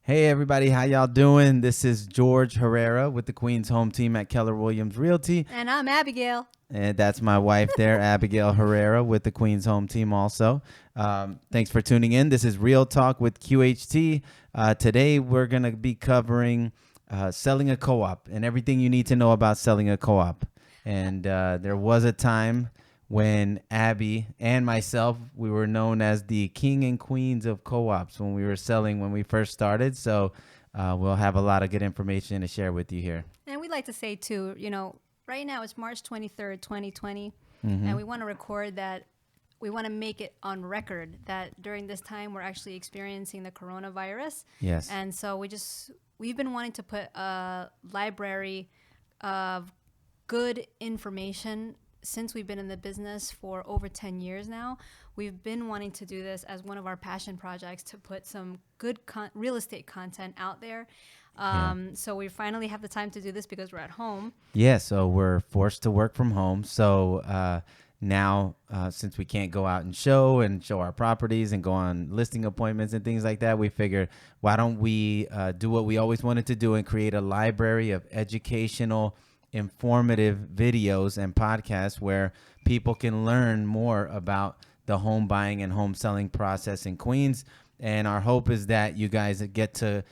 Hey everybody, how y'all doing? This is George Herrera with the Queens home team at Keller Williams Realty. And I'm Abigail. And that's my wife there, Abigail Herrera with the Queens home team also. Thanks for tuning in. This is Real Talk with QHT. Today we're going to be covering selling a co-op and everything you need to know about selling a co-op. And there was a time when Abby and myself, we were known as the king and queens of co-ops when we first started. So we'll have a lot of good information to share with you here. And we'd like to say, too, right now it's March 23rd, 2020, and we want to record that. We want to make it on record that during this time we're actually experiencing the coronavirus. Yes. And so we've been wanting to put a library of good information since we've been in the business for over 10 years now. We've been wanting to do this as one of our passion projects to put some good real estate content out there. So we finally have the time to do this because we're at home. Yeah, so we're forced to work from home. So now, since we can't go out and show our properties and go on listing appointments and things like that, we figured, why don't we do what we always wanted to do and create a library of educational, informative videos and podcasts where people can learn more about the home buying and home selling process in Queens. And our hope is that you guys get to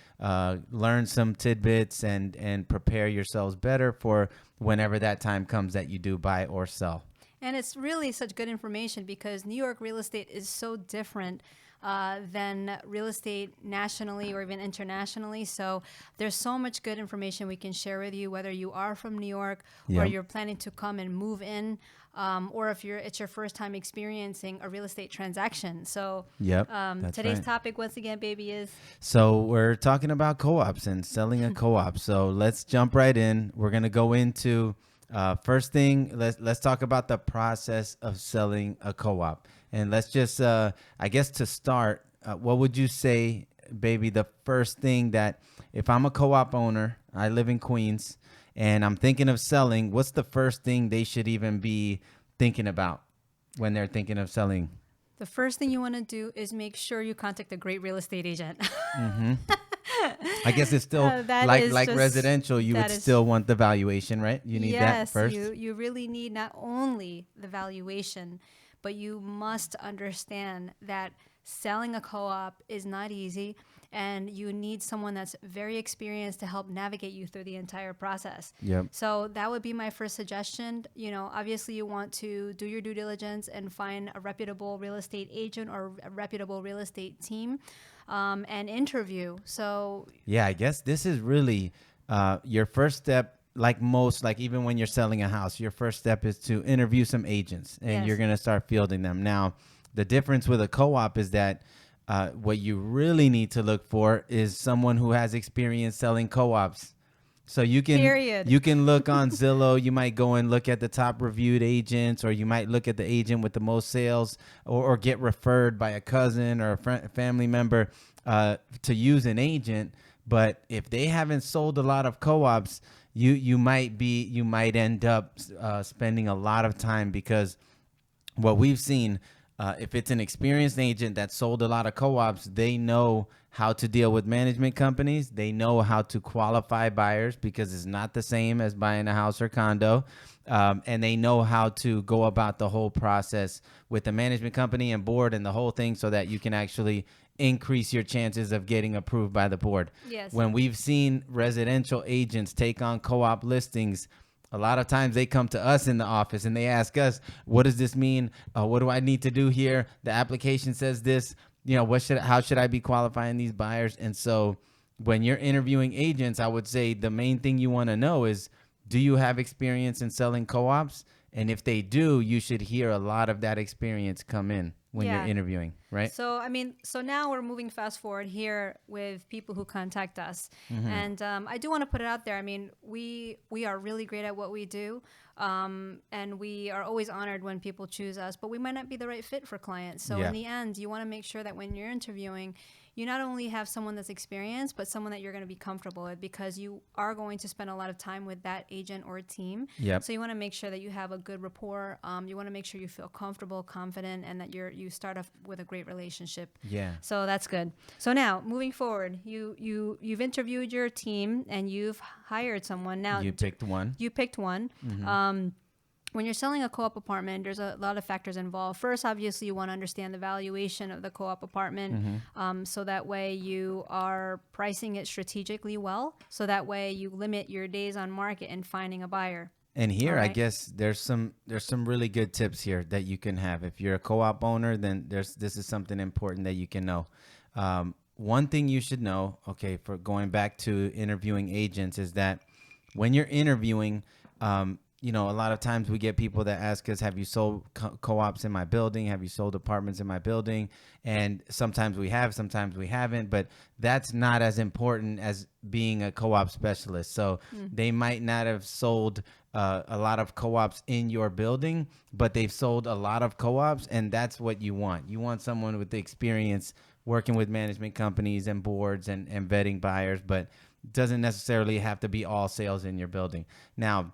learn some tidbits and prepare yourselves better for whenever that time comes that you do buy or sell. And it's really such good information because New York real estate is so different than real estate nationally or even internationally. So there's so much good information we can share with you, whether you are from New York or you're planning to come and move in, or if it's your first time experiencing a real estate transaction. So today's topic, once again, baby, is... So we're talking about co-ops and selling a co-op. So let's jump right in. We're going to go into... first thing, let's talk about the process of selling a co-op. And let's just, I guess to start, what would you say, baby, the first thing that if I'm a co-op owner, I live in Queens, and I'm thinking of selling, what's the first thing they should even be thinking about when they're thinking of selling? The first thing you want to do is make sure you contact a great real estate agent. Mm-hmm. I guess it's still like residential. You would still want the valuation, right? You need that first. Yes, you really need not only the valuation, but you must understand that selling a co-op is not easy, and you need someone that's very experienced to help navigate you through the entire process. Yep. So that would be my first suggestion. Obviously you want to do your due diligence and find a reputable real estate agent or a reputable real estate team. And interview. So yeah, I guess this is really your first step. Like even when you're selling a house, your first step is to interview some agents, and you're going to start fielding them. Now, the difference with a co-op is that what you really need to look for is someone who has experience selling co-ops. So you can look on Zillow. You might go and look at the top reviewed agents, or you might look at the agent with the most sales, or get referred by a cousin or a family member to use an agent. But if they haven't sold a lot of co-ops, you might end up spending a lot of time, because what we've seen, if it's an experienced agent that sold a lot of co-ops, they know how to deal with management companies. They know how to qualify buyers, because it's not the same as buying a house or condo. And they know how to go about the whole process with the management company and board and the whole thing, so that you can actually increase your chances of getting approved by the board. Yes. When we've seen residential agents take on co-op listings, a lot of times they come to us in the office and they ask us, what does this mean? What do I need to do here? The application says this, how should I be qualifying these buyers? And so when you're interviewing agents, I would say the main thing you want to know is, do you have experience in selling co-ops? And if they do, you should hear a lot of that experience come in when you're interviewing, right? So now we're moving fast forward here with people who contact us. Mm-hmm. And I do want to put it out there. I mean, we are really great at what we do. And we are always honored when people choose us, but we might not be the right fit for clients. So in the end, you want to make sure that when you're interviewing, you not only have someone that's experienced, but someone that you're going to be comfortable with, because you are going to spend a lot of time with that agent or team. Yep. So you want to make sure that you have a good rapport. You want to make sure you feel comfortable, confident, and that you start off with a great relationship. Yeah. So that's good. So now moving forward, you've interviewed your team and you've hired someone. Now You picked one. You picked one. When you're selling a co-op apartment, there's a lot of factors involved. First, obviously, you want to understand the valuation of the co-op apartment, so that way you are pricing it strategically well. So that way you limit your days on market and finding a buyer. And here, All I right. guess there's some really good tips here that you can have. If you're a co-op owner, then this is something important that you can know. One thing you should know, okay, for going back to interviewing agents, is that when you're interviewing, you know, a lot of times we get people that ask us, have you sold co-ops in my building? Have you sold apartments in my building? And sometimes we have, sometimes we haven't, but that's not as important as being a co-op specialist. So they might not have sold a lot of co-ops in your building, but they've sold a lot of co-ops, and that's what you want. You want someone with the experience working with management companies and boards and vetting buyers, but doesn't necessarily have to be all sales in your building. Now,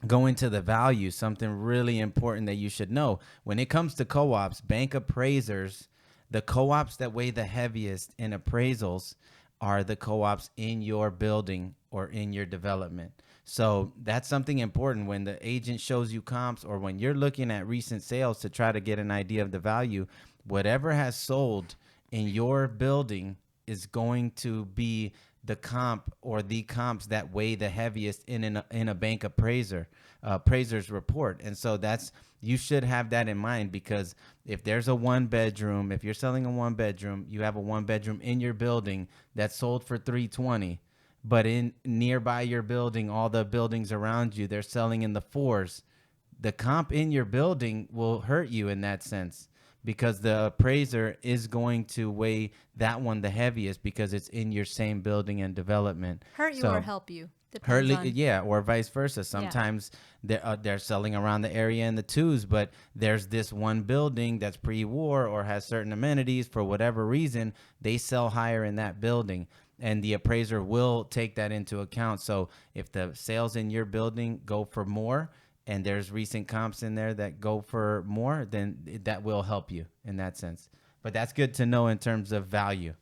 going to the value, something really important that you should know. When it comes to co-ops, bank appraisers, the co-ops that weigh the heaviest in appraisals are the co-ops in your building or in your development. So that's something important when the agent shows you comps, or when you're looking at recent sales to try to get an idea of the value. Whatever has sold in your building is going to be the comp or the comps that weigh the heaviest in a bank appraiser's report. And so you should have that in mind, because if there's a one bedroom, if you're selling a one bedroom, you have a one bedroom in your building that's sold for $320, but in nearby your building, all the buildings around you, they're selling in the fours. The comp in your building will hurt you in that sense, because the appraiser is going to weigh that one the heaviest because it's in your same building and development. Hurt you So, or help you. Depends on. yeah, or vice versa. Sometimes they're selling around the area in the twos, but there's this one building that's pre-war or has certain amenities. For whatever reason, they sell higher in that building, and the appraiser will take that into account. So if the sales in your building go for more, and there's recent comps in there that go for more, then that will help you in that sense. But that's good to know in terms of value.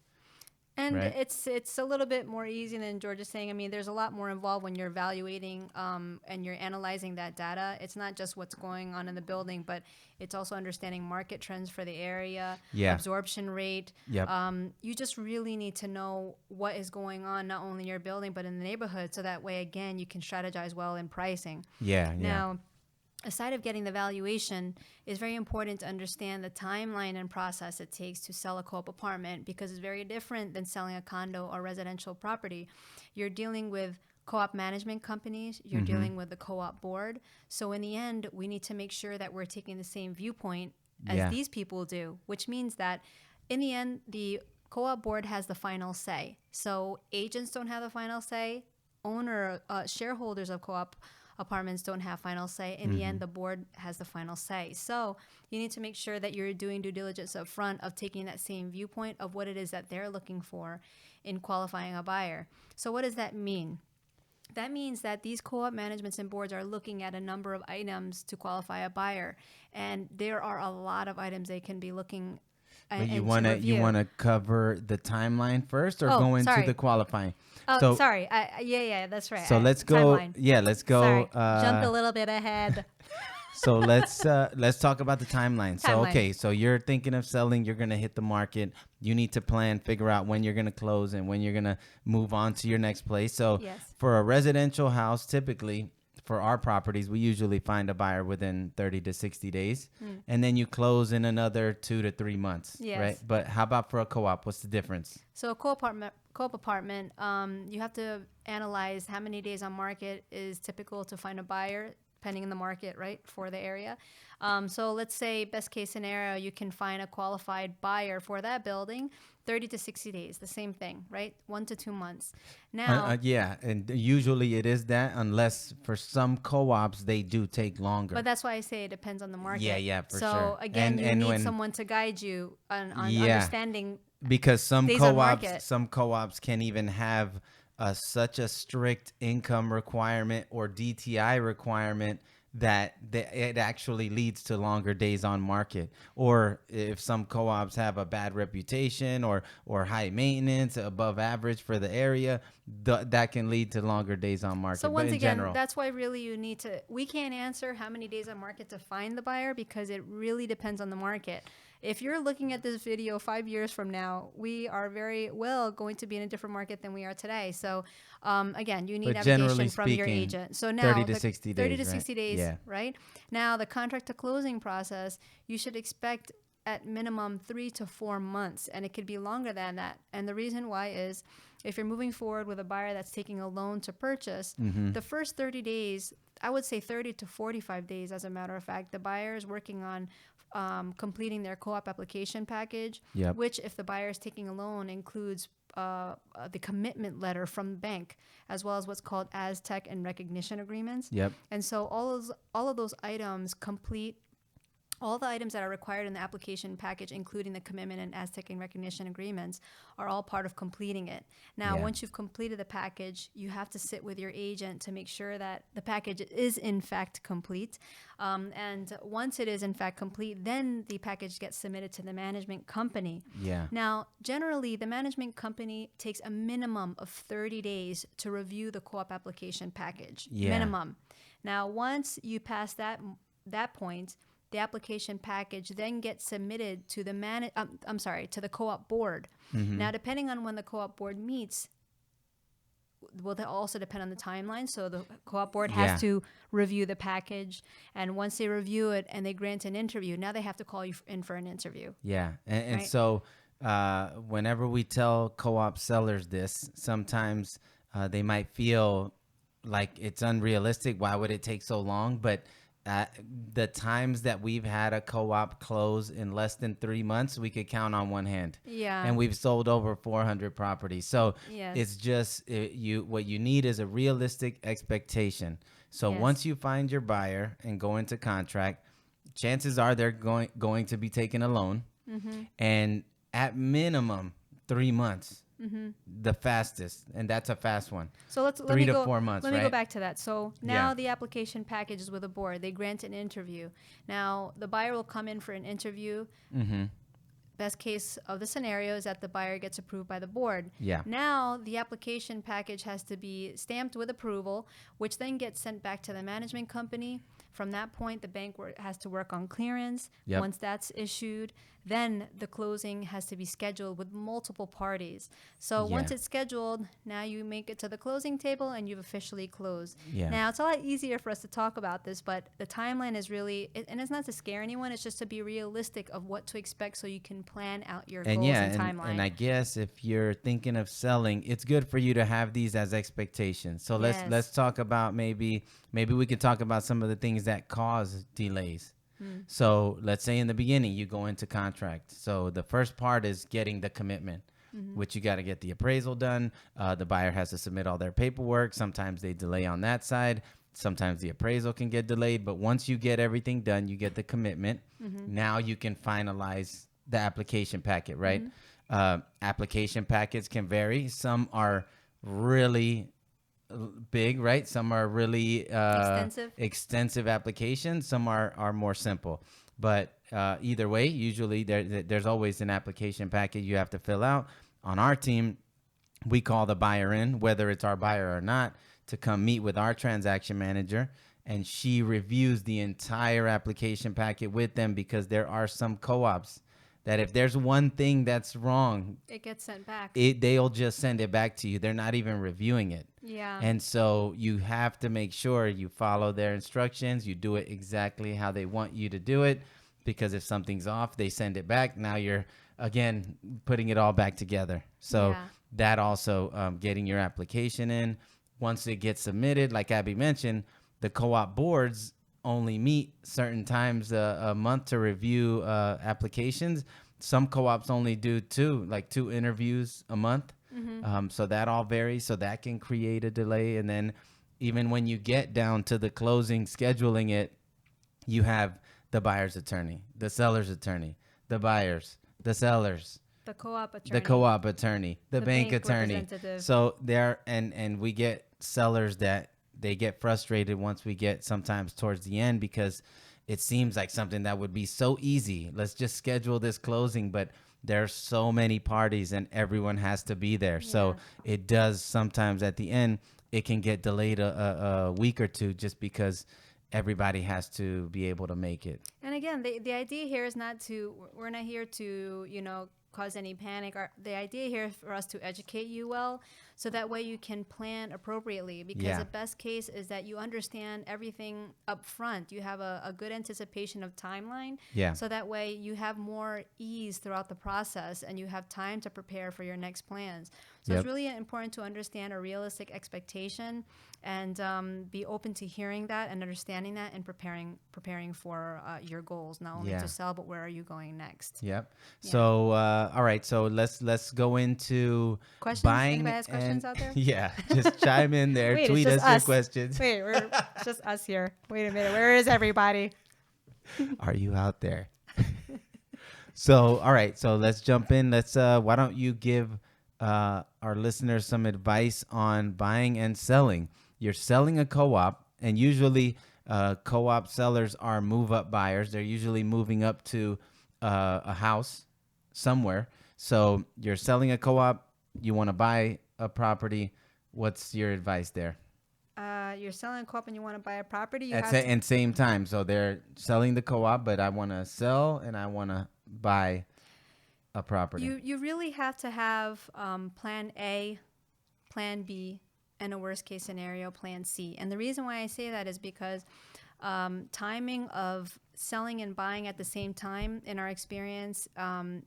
And right? it's a little bit more easy than George is saying. I mean, there's a lot more involved when you're evaluating and you're analyzing that data. It's not just what's going on in the building, but it's also understanding market trends for the area, absorption rate. Yep. You just really need to know what is going on, not only in your building, but in the neighborhood. So that way, again, you can strategize well in pricing. Now, aside of getting the valuation, it's very important to understand the timeline and process it takes to sell a co-op apartment, because it's very different than selling a condo or residential property. You're dealing with co-op management companies, you're dealing with the co-op board. So in the end, we need to make sure that we're taking the same viewpoint as these people do, which means that in the end, the co-op board has the final say. So agents don't have the final say. Shareholders of co-op apartments don't have final say. In the end, the board has the final say. So you need to make sure that you're doing due diligence up front of taking that same viewpoint of what it is that they're looking for in qualifying a buyer. So what does that mean? That means that these co-op managements and boards are looking at a number of items to qualify a buyer. And there are a lot of items they can be looking But you want to cover the timeline first, or go into the qualifying? Oh, sorry. Yeah, that's right. So let's go. Timeline. Yeah, let's go. Sorry. Jumped a little bit ahead. So let's talk about the timeline. So okay, so you're thinking of selling. You're gonna hit the market. You need to plan, figure out when you're gonna close and when you're gonna move on to your next place. So for a residential house, typically, for our properties, we usually find a buyer within 30 to 60 days, and then you close in another 2 to 3 months, right? But how about for a co-op? What's the difference? So a co-op apartment, you have to analyze how many days on market is typical to find a buyer, depending on the market, right, for the area. So let's say best case scenario, you can find a qualified buyer for that building, 30 to 60 days, the same thing, right? 1 to 2 months. Now, and usually it is that, unless for some co-ops they do take longer. But that's why I say it depends on the market. Yeah, for sure. So again, you need someone to guide you on understanding because days on market. some co-ops can even have such a strict income requirement or DTI requirement that it actually leads to longer days on market. Or if some co-ops have a bad reputation or high maintenance, above average for the area, that can lead to longer days on market. So once but in again, general, that's why really you need to, we can't answer how many days on market to find the buyer because it really depends on the market. If you're looking at this video 5 years from now, we are very well going to be in a different market than we are today. So again, you need but generally navigation from your speaking, agent. So now 30 to 60 30 days, to 60 right? days, Yeah. right? Now the contract to closing process, you should expect at minimum 3 to 4 months, and it could be longer than that. And the reason why is if you're moving forward with a buyer that's taking a loan to purchase, the first 30 days, I would say 30 to 45 days, as a matter of fact, the buyer is working on completing their co-op application package, Yep. which if the buyer is taking a loan includes the commitment letter from the bank, as well as what's called Aztec and recognition agreements. Yep. And so all of those items complete all the items that are required in the application package, including the commitment and Aztec and recognition agreements, are all part of completing it. Now, Yeah. once you've completed the package, you have to sit with your agent to make sure that the package is in fact complete. And once it is in fact complete, then the package gets submitted to the management company. Yeah. Now, generally, the management company takes a minimum of 30 days to review the co-op application package. Yeah. Minimum. Now, once you pass that point, the application package then gets submitted to the to the co-op board. Now, depending on when the co-op board meets, will that also depend on the timeline. So the co-op board has Yeah. to review the package, and once they review it and they grant an interview, now they have to call you in for an interview. Yeah. And Right. so whenever we tell co-op sellers this, sometimes they might feel like it's unrealistic. Why would it take so long? But the times that we've had a co-op close in less than 3 months, we could count on one hand. Yeah. And we've sold over 400 properties. So Yes. it's just what you need is a realistic expectation. So Yes. once you find your buyer and go into contract, chances are they're going to be taking a loan. And at minimum 3 months, the fastest, and that's a fast one. So let 3 me to go, 4 months, Let me go right? back to that. So now Yeah. the application package is with the board. They grant an interview. Now the buyer will come in for an interview. Best case of the scenario is that the buyer gets approved by the board. Yeah. Now the application package has to be stamped with approval, which then gets sent back to the management company. From that point, the bank has to work on clearance. Yep. Once that's issued, then the closing has to be scheduled with multiple parties. So once Yeah. it's scheduled, now you make it to the closing table and you've officially closed. Yeah. Now it's a lot easier for us to talk about this, but the timeline is really, and it's not to scare anyone, it's just to be realistic of what to expect so you can plan out your And goals yeah, and timeline. and I guess if you're thinking of selling, it's good for you to have these as expectations. So Yes. let's talk about maybe we could talk about some of the things that cause delays. So let's say in the beginning you go into contract. So the first part is getting the commitment, which you got to get the appraisal done. The buyer has to submit all their paperwork. Sometimes they delay on that side. Sometimes the appraisal can get delayed. But once you get everything done, you get the commitment. Now you can finalize the application packet, right? Application packets can vary. Some are really big, right? Some are really extensive applications. Some are more simple. But either way, usually there's always an application packet you have to fill out. On our team, we call the buyer in, whether it's our buyer or not, to come meet with our transaction manager. And she reviews the entire application packet with them, because there are some co-ops that if there's one thing that's wrong, it gets sent back. they'll just send it back to you. They're not even reviewing it. Yeah. And so you have to make sure you follow their instructions. You do it exactly how they want you to do it, because if something's off, they send it back. Now you're, again, putting it all back together. So Yeah. that also, getting your application in. Once it gets submitted, like Abby mentioned, the co-op boards only meet certain times a month to review applications. Some co-ops only do two interviews a month. So that all varies. So that can create a delay. And then even when you get down to the closing, scheduling it, you have the buyer's attorney, the seller's attorney, the buyers, the sellers, The co-op attorney. The co-op attorney, the bank attorney. Representative. So there, and we get sellers that they get frustrated once we get sometimes towards the end, because it seems like something that would be so easy. Let's just schedule this closing, but there's so many parties and everyone has to be there. Yeah. So it does sometimes at the end, it can get delayed a week or two just because everybody has to be able to make it. And again, the idea here is we're not here to, cause any panic. The idea here is for us to educate you well, so that way you can plan appropriately, because the best case is that you understand everything up front. You have a good anticipation of timeline. Yeah. So that way you have more ease throughout the process and you have time to prepare for your next plans. So it's really important to understand a realistic expectation and be open to hearing that and understanding that and preparing for your goals, not only to sell, but where are you going next? Yep. Yeah. So, all right. So let's go into Questions? buying. Anybody has questions out there? Yeah, just chime in there. Wait, Tweet it's us just your questions. Wait, it's just us here. Wait a minute. Where is everybody? Are you out there? So, all right. So let's jump in. Why don't you give our listeners some advice on buying and selling? You're selling a co-op, and usually co-op sellers are move-up buyers. They're usually moving up to a house somewhere. So you're selling a co-op. You want to buy a property. What's your advice there? You're selling a co-op and you want to buy a property. And same time. So they're selling the co-op, but I want to sell and I want to buy a property. You really have to have plan A, plan B, and a worst case scenario, plan C. And the reason why I say that is because timing of selling and buying at the same time, in our experience,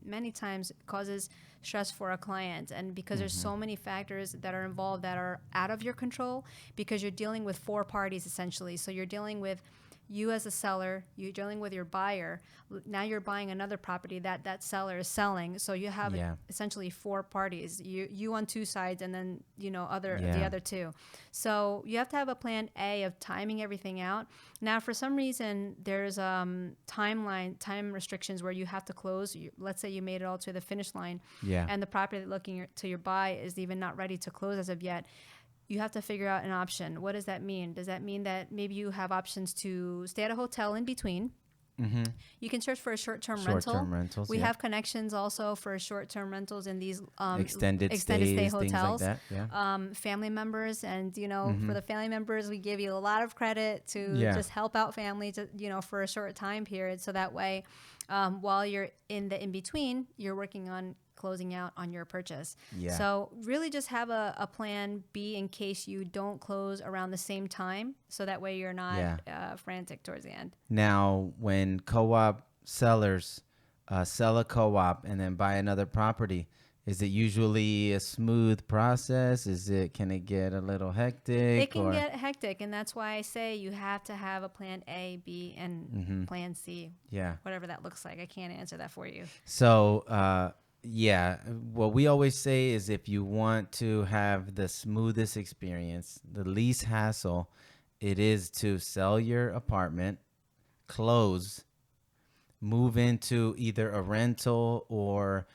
many times causes stress for a client. And because there's so many factors that are involved that are out of your control, because you're dealing with four parties essentially. So you're dealing with you as a seller, you're dealing with your buyer. Now you're buying another property that seller is selling. So you have essentially four parties. You on two sides, and then the other two. So you have to have a plan A of timing everything out. Now, for some reason, there's time restrictions where you have to close. Let's say you made it all to the finish line, and the property that looking to your buy is even not ready to close as of yet. You have to figure out an option. What does that mean? Does that mean that maybe you have options to stay at a hotel in between? Mm-hmm. You can search for a short-term rental. Rentals. We have connections also for short-term rentals in these extended stay hotels. Things like that. Yeah. Family members, and for the family members, we give you a lot of credit to just help out families, for a short time period. So that way, while you're in between, you're working on closing out on your purchase. Yeah. So really just have a plan B in case you don't close around the same time. So that way you're not frantic towards the end. Now, when co-op sellers sell a co-op and then buy another property, is it usually a smooth process? Can it get a little hectic? It can get hectic, and that's why I say you have to have a plan A, B, and plan C. Yeah. Whatever that looks like. I can't answer that for you. So, what we always say is if you want to have the smoothest experience, the least hassle, it is to sell your apartment, close, move into either a rental or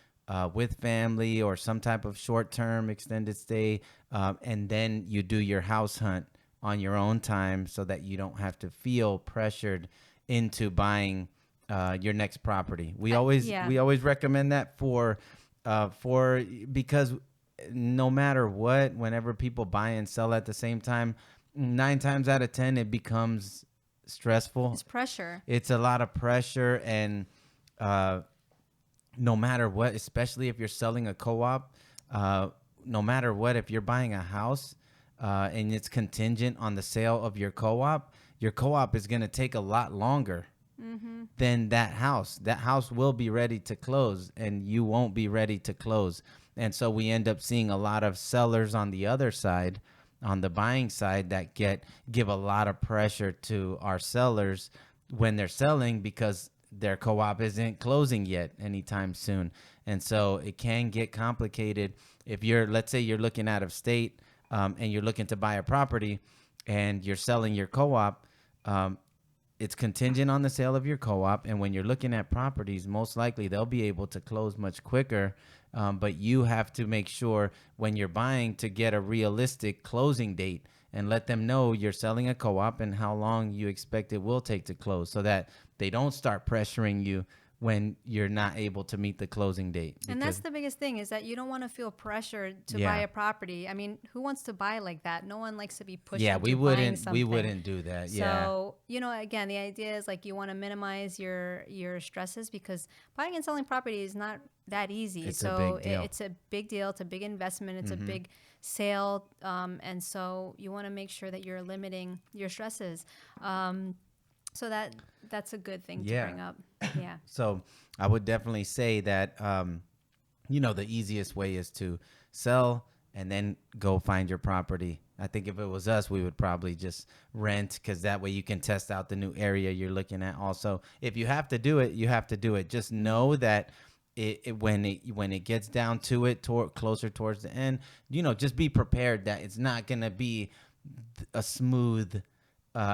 with family or some type of short-term extended stay, and then you do your house hunt on your own time so that you don't have to feel pressured into buying your next property. We always recommend that for because no matter what, whenever people buy and sell at the same time, 9 times out of 10 it becomes stressful. It's pressure. It's a lot of pressure, and no matter what, especially if you're selling a co-op, no matter what, if you're buying a house and it's contingent on the sale of your co-op is going to take a lot longer than that house. That house will be ready to close and you won't be ready to close. And so we end up seeing a lot of sellers on the other side, on the buying side, that give a lot of pressure to our sellers when they're selling because their co-op isn't closing yet anytime soon. And so it can get complicated if let's say you're looking out of state and you're looking to buy a property and you're selling your co-op. It's contingent on the sale of your co-op. And when you're looking at properties, most likely they'll be able to close much quicker but you have to make sure when you're buying to get a realistic closing date and let them know you're selling a co-op and how long you expect it will take to close, so that they don't start pressuring you when you're not able to meet the closing date. And that's the biggest thing, is that you don't want to feel pressured to Yeah. buy a property. I mean, who wants to buy like that? No one likes to be pushed Yeah, into we buying wouldn't. something. We wouldn't do that. Yeah. So, again, the idea is like you want to minimize your stresses, because buying and selling property is not that easy. It's so a big deal. it's a big deal. It's a big investment. It's a big sale. And so you want to make sure that you're limiting your stresses. So that's a good thing to bring up. Yeah. So I would definitely say that, the easiest way is to sell and then go find your property. I think if it was us, we would probably just rent, because that way you can test out the new area you're looking at. Also, if you have to do it, you have to do it. Just know that when it gets down to it, closer towards the end, just be prepared that it's not going to be a smooth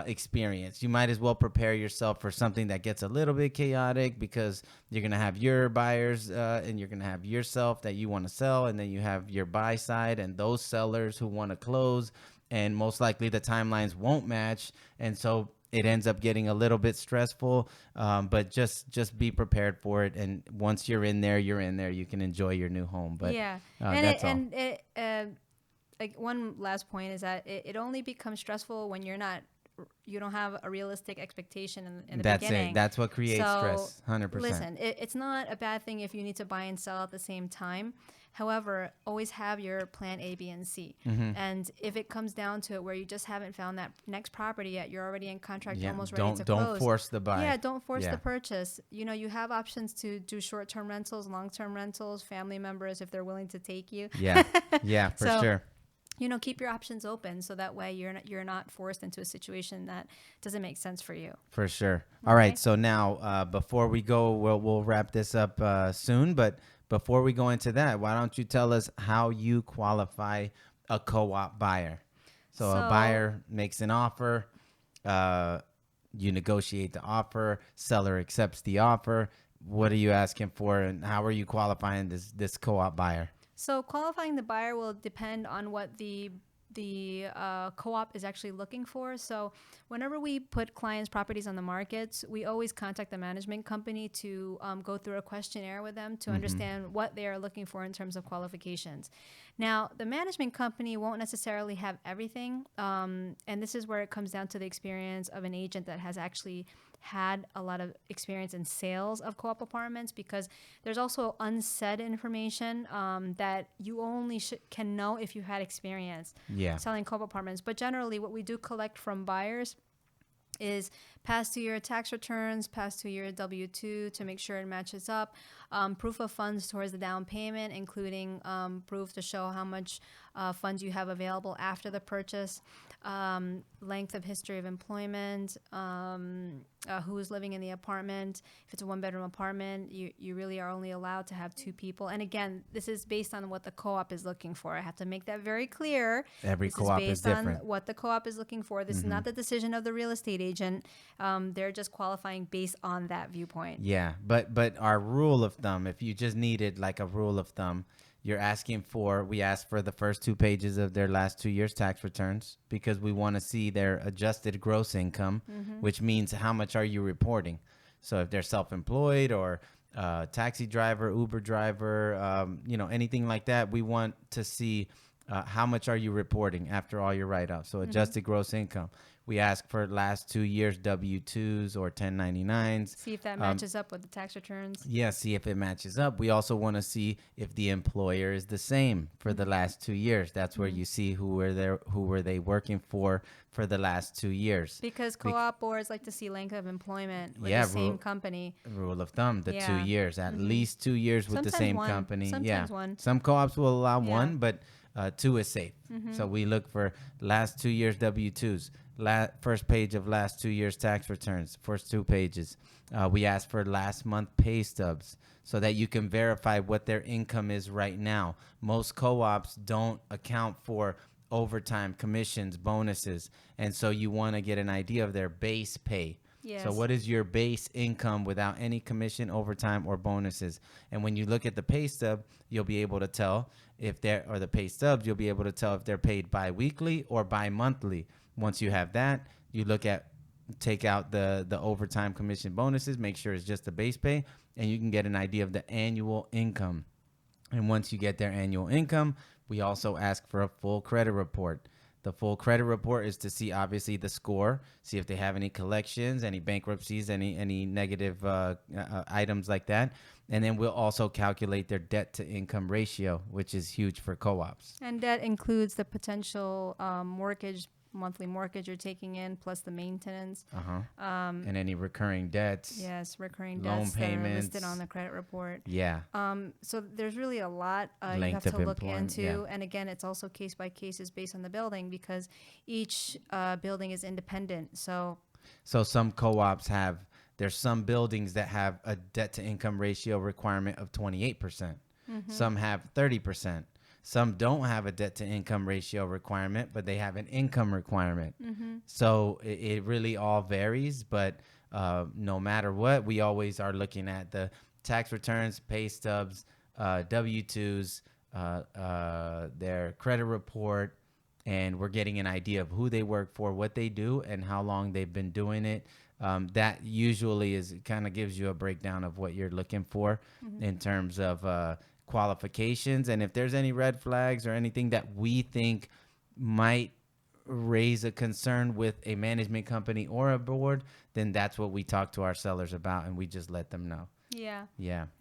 experience. You might as well prepare yourself for something that gets a little bit chaotic, because you're going to have your buyers and you're going to have yourself that you want to sell, and then you have your buy side and those sellers who want to close, and most likely the timelines won't match, and so it ends up getting a little bit stressful. But just be prepared for it, and once you're in there, you can enjoy your new home. But yeah, that's all. Like, one last point is that it only becomes stressful when you don't have a realistic expectation in the beginning. That's it. That's what creates stress. 100%. Listen, it's not a bad thing if you need to buy and sell at the same time. However, always have your plan A, B, and C. And if it comes down to it where you just haven't found that next property yet, you're already in contract, almost ready to close. Don't force the buy. Yeah, don't force the purchase. You have options to do short-term rentals, long-term rentals, family members if they're willing to take you. Yeah, for sure. Keep your options open, so that way you're not forced into a situation that doesn't make sense for you. For sure. All right. So now, before we go, we'll wrap this up soon. But before we go into that, why don't you tell us how you qualify a co-op buyer? So a buyer makes an offer. You negotiate the offer. Seller accepts the offer. What are you asking for, and how are you qualifying this co-op buyer? So qualifying the buyer will depend on what the co-op is actually looking for. So whenever we put clients' properties on the market, we always contact the management company to go through a questionnaire with them to understand what they are looking for in terms of qualifications. Now, the management company won't necessarily have everything, and this is where it comes down to the experience of an agent that has actually had a lot of experience in sales of co-op apartments, because there's also unsaid information that you only can know if you had experience selling co-op apartments. But generally, what we do collect from buyers is past 2-year tax returns, past 2-year W-2 to make sure it matches up, proof of funds towards the down payment, including proof to show how much funds you have available after the purchase, length of history of employment, who is living in the apartment. If it's a 1-bedroom apartment, you really are only allowed to have 2 people. And again, this is based on what the co-op is looking for. I have to make that very clear. Every co-op is based different. on what the co-op is looking for. This is not the decision of the real estate agent. They're just qualifying based on that viewpoint. Yeah, but our rule of thumb, if you just needed like a rule of thumb, we ask for the first 2 pages of their last 2 years tax returns, because we want to see their adjusted gross income, which means how much are you reporting. So if they're self-employed or taxi driver, Uber driver, anything like that, we want to see how much are you reporting after all your write-offs. So adjusted gross income. We ask for last 2 years W-2s or 1099s. See if that matches up with the tax returns. Yeah, see if it matches up. We also want to see if the employer is the same for the last 2 years. That's where you see who were they working for the last 2 years. Because co-op boards like to see length of employment with the same company. Rule of thumb, 2 years, at least 2 years with Sometimes the same 1. company. Sometimes 1. Some co-ops will allow 1, but 2 is safe. So we look for last 2 years W-2s. First page of last 2 years tax returns, first 2 pages. We ask for last month pay stubs so that you can verify what their income is right now. Most co-ops don't account for overtime, commissions, bonuses, and so you want to get an idea of their base pay. Yes. So what is your base income without any commission, overtime, or bonuses? And when you look at the pay stub, you'll be able to tell if they're, or the pay stubs, you'll be able to tell if they're paid bi-weekly or bi-monthly. Once you have that, you look at, take out the overtime, commission, bonuses, make sure it's just the base pay, and you can get an idea of the annual income. And once you get their annual income, we also ask for a full credit report. The full credit report is to see, obviously, the score, see if they have any collections, any bankruptcies, any negative items like that. And then we'll also calculate their debt to income ratio, which is huge for co-ops. And that includes the potential monthly mortgage you're taking in, plus the maintenance. And any recurring debts. Yes, recurring loan debts payments that are listed on the credit report. Yeah. So there's really a lot you Length have of to look employment, into. yeah. And again, it's also case by case is based on the building, because each building is independent. So some co-ops have, there's some buildings that have a debt to income ratio requirement of 28%. Some have 30%. Some don't have a debt to income ratio requirement, but they have an income requirement. So it really all varies. But no matter what, we always are looking at the tax returns, pay stubs, W-2s, their credit report, and we're getting an idea of who they work for, what they do, and how long they've been doing it. That usually is kind of gives you a breakdown of what you're looking for in terms of qualifications. And if there's any red flags or anything that we think might raise a concern with a management company or a board, then that's what we talk to our sellers about, and we just let them know. Yeah.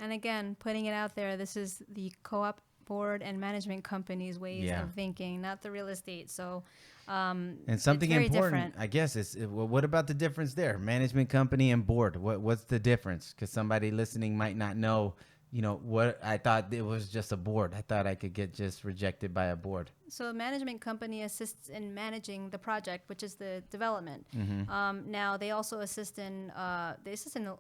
And again, putting it out there, this is the co-op board and management company's ways of thinking, not the real estate. So and something important, different. I guess, is what about the difference there? Management company and board. What's the difference? Because somebody listening might not know. What I thought it was just a board. I thought I could get just rejected by a board. So a management company assists in managing the project, which is the development. Now they also assist in a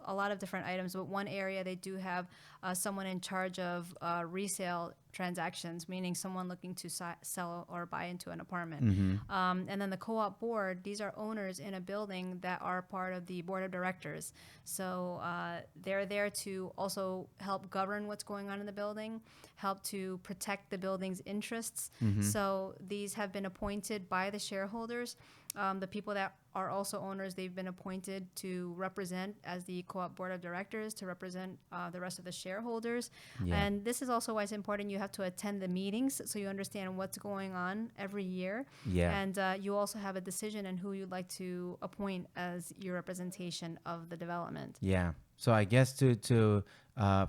lot of different items, but one area they do have someone in charge of resale transactions, meaning someone looking to sell or buy into an apartment. And then the co-op board, these are owners in a building that are part of the board of directors. So they're there to also help govern what's going on in the building, help to protect the building's interests. So these have been appointed by the shareholders. The people that are also owners, they've been appointed to represent as the co-op board of directors, to represent the rest of the shareholders. And this is also why it's important you have to attend the meetings so you understand what's going on every year. And you also have a decision in who you'd like to appoint as your representation of the development. So I guess to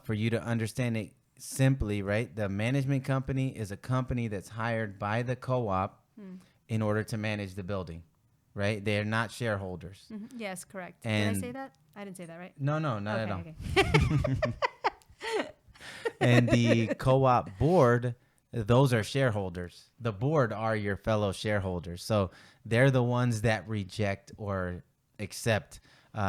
for you to understand it simply, right, the management company is a company that's hired by the co-op in order to manage the building. Right? They're not shareholders. Yes, correct. And did I say that? I didn't say that, right? No, not at all. Okay. And the co-op board, those are shareholders. The board are your fellow shareholders. So they're the ones that reject or accept.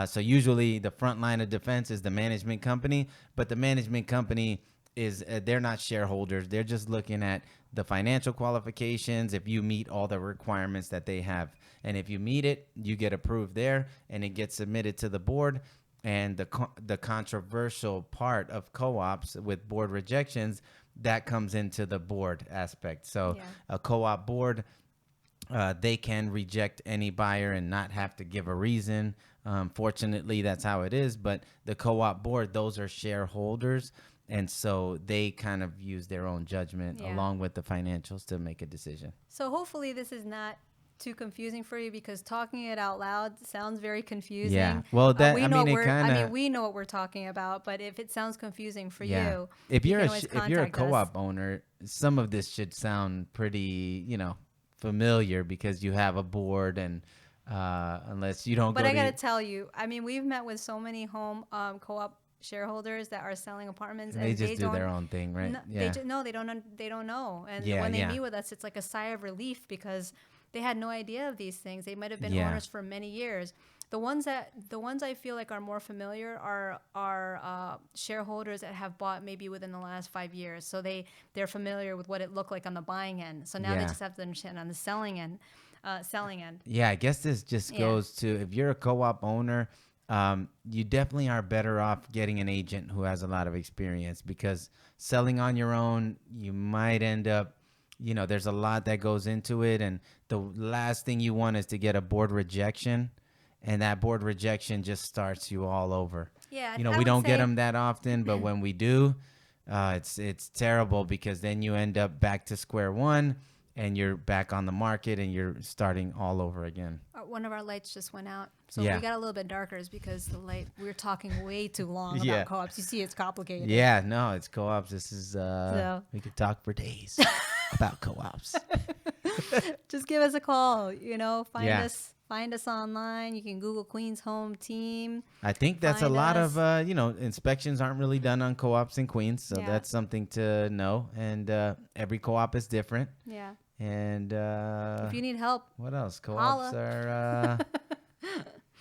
So usually the front line of defense is the management company, but the management company is they're not shareholders. They're just looking at the financial qualifications, if you meet all the requirements that they have. And if you meet it, you get approved there, and it gets submitted to the board. And the controversial part of co-ops with board rejections, that comes into the board aspect. So a co-op board, they can reject any buyer and not have to give a reason. Fortunately, that's how it is. But the co-op board, those are shareholders. And so they kind of use their own judgment along with the financials to make a decision. So hopefully this is not too confusing for you, because talking it out loud sounds very confusing. Yeah. Well, that we know what we're talking about, but if it sounds confusing for you, if you're a co-op owner, some of this should sound pretty, familiar, because you have a board, and unless you don't. But I got to tell you, we've met with so many home co-op shareholders that are selling apartments, and they just do their own thing, right? They don't know. And when they meet with us, it's like a sigh of relief, because they had no idea of these things. They might have been owners for many years. The ones I feel like are more familiar are shareholders that have bought maybe within the last 5 years. So they're familiar with what it looked like on the buying end. So now they just have to understand on the selling end. Yeah, I guess this just goes to, if you're a co-op owner, you definitely are better off getting an agent who has a lot of experience, because selling on your own, you might end up, there's a lot that goes into it. And the last thing you want is to get a board rejection, and that board rejection just starts you all over. Yeah. We don't get them that often, but when we do, it's terrible, because then you end up back to square one, and you're back on the market, and you're starting all over again. One of our lights just went out. So Yeah. we got a little bit darker is because the light, we were talking way too long Yeah. about co-ops. You see, it's complicated. Yeah, no, it's co-ops. This is, we could talk for days about co-ops. Just give us a call, Yeah. find us online. You can Google Queens Home Team. I think that's a Find lot us. of, inspections aren't really done on co-ops in Queens. So Yeah. that's something to know. And every co-op is different. Yeah. And If you need help, what else? Holla. Co-ops are,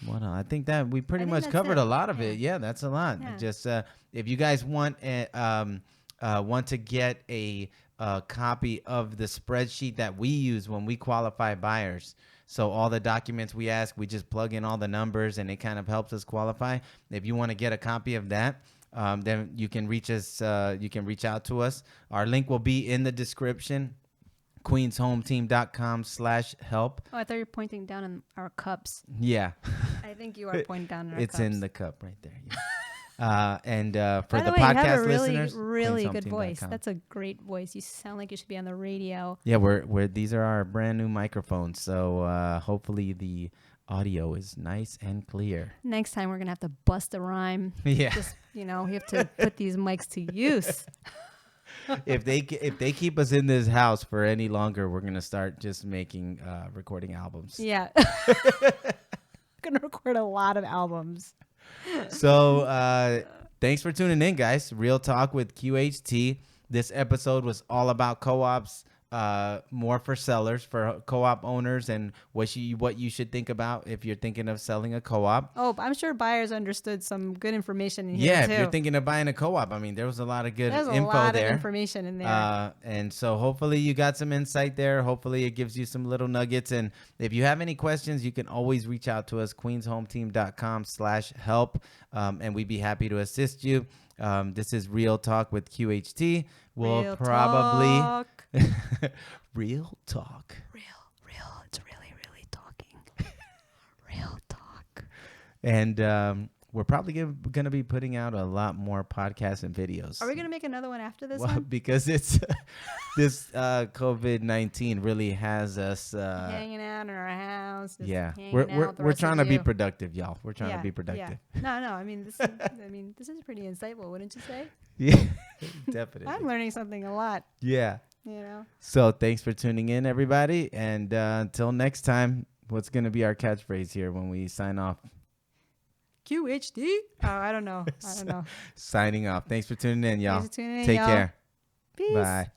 what else? I think that we pretty think much that's covered it. a lot of it. Yeah, that's a lot. Yeah. Just if you guys want to get a copy of the spreadsheet that we use when we qualify buyers. So all the documents we ask, we just plug in all the numbers, and it kind of helps us qualify. If you want to get a copy of that, then you can reach us. You can reach out to us. Our link will be in the description. queenshometeam.com/help. Oh, I thought you were pointing down in our cups. Yeah. I think you are pointing down in our It's cups. in the cup right there. Yeah. And for By the the way, you have podcast a really, listeners, really good queenshometeam.com. voice. That's a great voice. You sound like you should be on the radio. Yeah, we're these are our brand new microphones, so hopefully the audio is nice and clear. Next time we're gonna have to bust a rhyme. Yeah. Just we have to put these mics to use. If they keep us in this house for any longer, we're gonna start just making recording albums. Yeah. Gonna record a lot of albums. So thanks for tuning in, guys. Real Talk with QHT. This episode was all about co-ops, more for sellers, for co-op owners, and what you should think about if you're thinking of selling a co-op. Oh, I'm sure buyers understood some good information in here Yeah, too. if you're thinking of buying a co-op, I mean, there was a lot of good There's a info lot there. of information in there. And so hopefully you got some insight there. Hopefully it gives you some little nuggets. And if you have any questions, you can always reach out to us, queenshometeam.com/help. And we'd be happy to assist you. This is Real Talk with QHT. We'll Real probably talk. Real Talk. Real. It's really, really talking. Real talk. And we're probably going to be putting out a lot more podcasts and videos. Are we gonna make another one after this Well, one? because it's this COVID-19 really has us Hanging out in our house. Just yeah, hanging we're out with the we're rest trying of to be you. productive, y'all. We're trying to be productive. Yeah. No. I mean, this is pretty insightful, wouldn't you say? Yeah, definitely. I'm learning something a lot. Yeah. You know. So thanks for tuning in, everybody, and until next time, what's going to be our catchphrase here when we sign off? QHD? Oh, I don't know. Signing off. Thanks for tuning in, y'all. Thanks for tuning in, Take y'all. care. Peace. Bye.